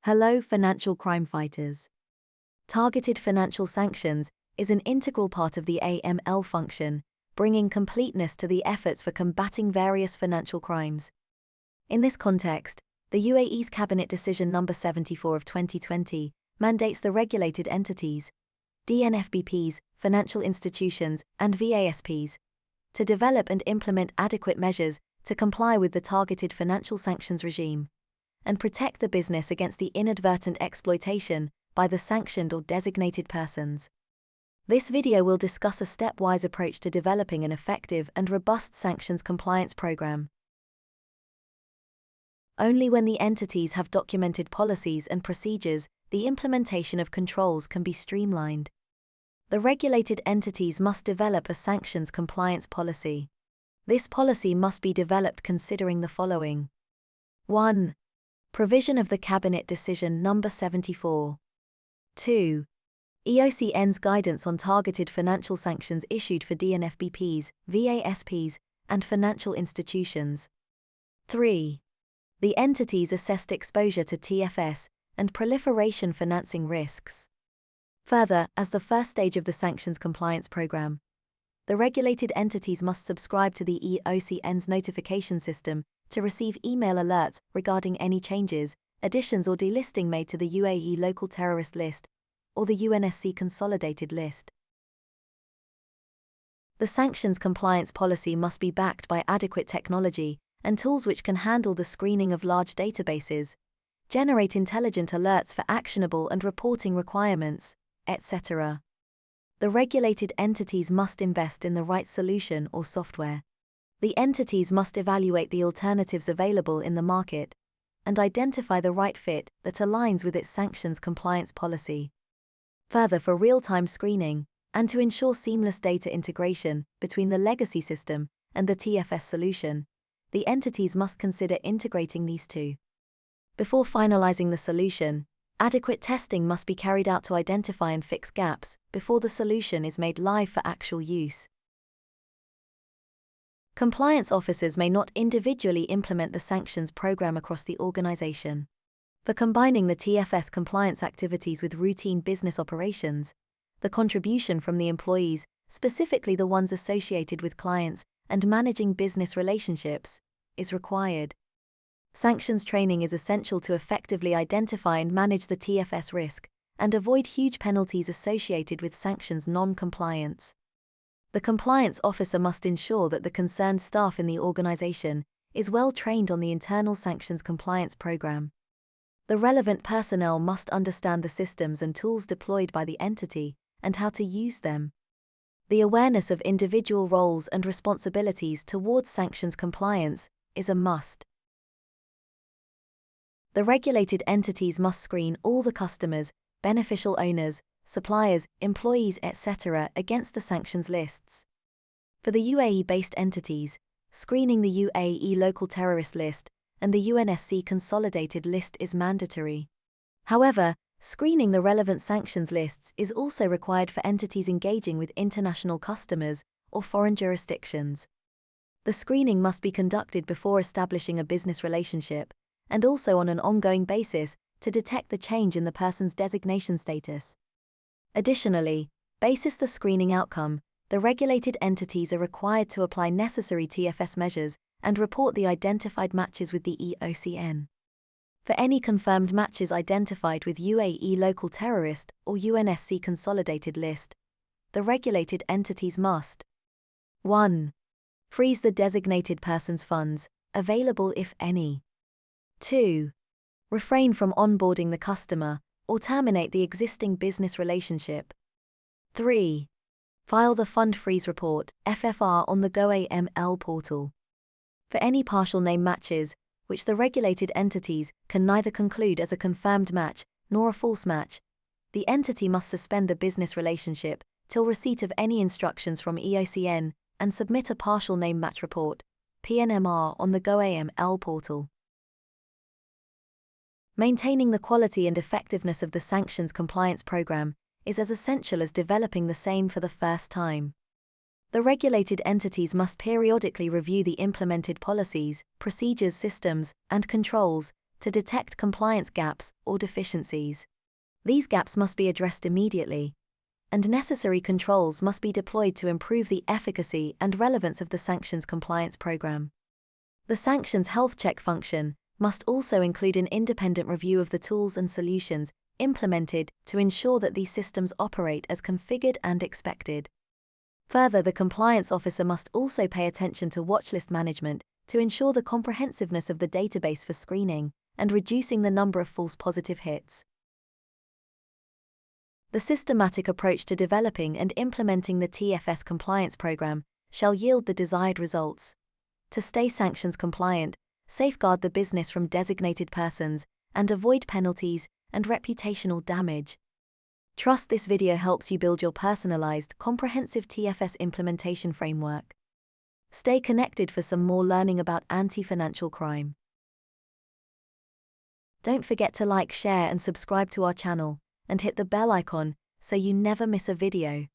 Hello, financial crime fighters. Targeted financial sanctions is an integral part of the AML function, bringing completeness to the efforts for combating various financial crimes. In this context, the UAE's Cabinet Decision No. 74 of 2020 mandates the regulated entities, DNFBPs, financial institutions, and VASPs, to develop and implement adequate measures to comply with the targeted financial sanctions regime and protect the business against the inadvertent exploitation by the sanctioned or designated persons. This video will discuss a stepwise approach to developing an effective and robust sanctions compliance program. Only when the entities have documented policies and procedures, the implementation of controls can be streamlined. The regulated entities must develop a sanctions compliance policy. This policy must be developed considering the following. 1. Provision of the Cabinet Decision No. 74. 2. EOCN's guidance on targeted financial sanctions issued for DNFBPs, VASPs, and financial institutions. 3. The entities assessed exposure to TFS and proliferation financing risks. Further, as the first stage of the sanctions compliance program, the regulated entities must subscribe to the EOCN's notification system to receive email alerts regarding any changes, additions or delisting made to the UAE Local Terrorist List or the UNSC Consolidated List. The sanctions compliance policy must be backed by adequate technology and tools which can handle the screening of large databases, generate intelligent alerts for actionable and reporting requirements, etc. The regulated entities must invest in the right solution or software. The entities must evaluate the alternatives available in the market and identify the right fit that aligns with its sanctions compliance policy. Further, for real-time screening and to ensure seamless data integration between the legacy system and the TFS solution, the entities must consider integrating these two. Before finalizing the solution, adequate testing must be carried out to identify and fix gaps before the solution is made live for actual use. Compliance officers may not individually implement the sanctions program across the organization. For combining the TFS compliance activities with routine business operations, the contribution from the employees, specifically the ones associated with clients and managing business relationships, is required. Sanctions training is essential to effectively identify and manage the TFS risk and avoid huge penalties associated with sanctions non-compliance. The compliance officer must ensure that the concerned staff in the organization is well trained on the internal sanctions compliance program. The relevant personnel must understand the systems and tools deployed by the entity and how to use them. The awareness of individual roles and responsibilities towards sanctions compliance is a must. The regulated entities must screen all the customers, beneficial owners, suppliers, employees, etc. against the sanctions lists. For the UAE-based entities, screening the UAE Local Terrorist List and the UNSC Consolidated List is mandatory. However, screening the relevant sanctions lists is also required for entities engaging with international customers or foreign jurisdictions. The screening must be conducted before establishing a business relationship, and also on an ongoing basis to detect the change in the person's designation status. Additionally, basis the screening outcome, the regulated entities are required to apply necessary TFS measures and report the identified matches with the EOCN. For any confirmed matches identified with UAE Local Terrorist or UNSC Consolidated List, the regulated entities must 1. Freeze the designated person's funds, available if any. 2. Refrain from onboarding the customer or terminate the existing business relationship. 3. File the Fund Freeze Report, FFR, on the GoAML portal. For any partial name matches, which the regulated entities can neither conclude as a confirmed match nor a false match, the entity must suspend the business relationship till receipt of any instructions from EOCN and submit a partial name match report, PNMR, on the GoAML portal. Maintaining the quality and effectiveness of the sanctions compliance program is as essential as developing the same for the first time. The regulated entities must periodically review the implemented policies, procedures, systems, and controls to detect compliance gaps or deficiencies. These gaps must be addressed immediately, and necessary controls must be deployed to improve the efficacy and relevance of the sanctions compliance program. The sanctions health check function must also include an independent review of the tools and solutions implemented to ensure that these systems operate as configured and expected. Further, the compliance officer must also pay attention to watchlist management to ensure the comprehensiveness of the database for screening and reducing the number of false positive hits. The systematic approach to developing and implementing the TFS compliance program shall yield the desired results. To stay sanctions compliant, safeguard the business from designated persons, and avoid penalties and reputational damage. Trust this video helps you build your personalized, comprehensive TFS implementation framework. Stay connected for some more learning about anti-financial crime. Don't forget to like, share, and subscribe to our channel, and hit the bell icon so you never miss a video.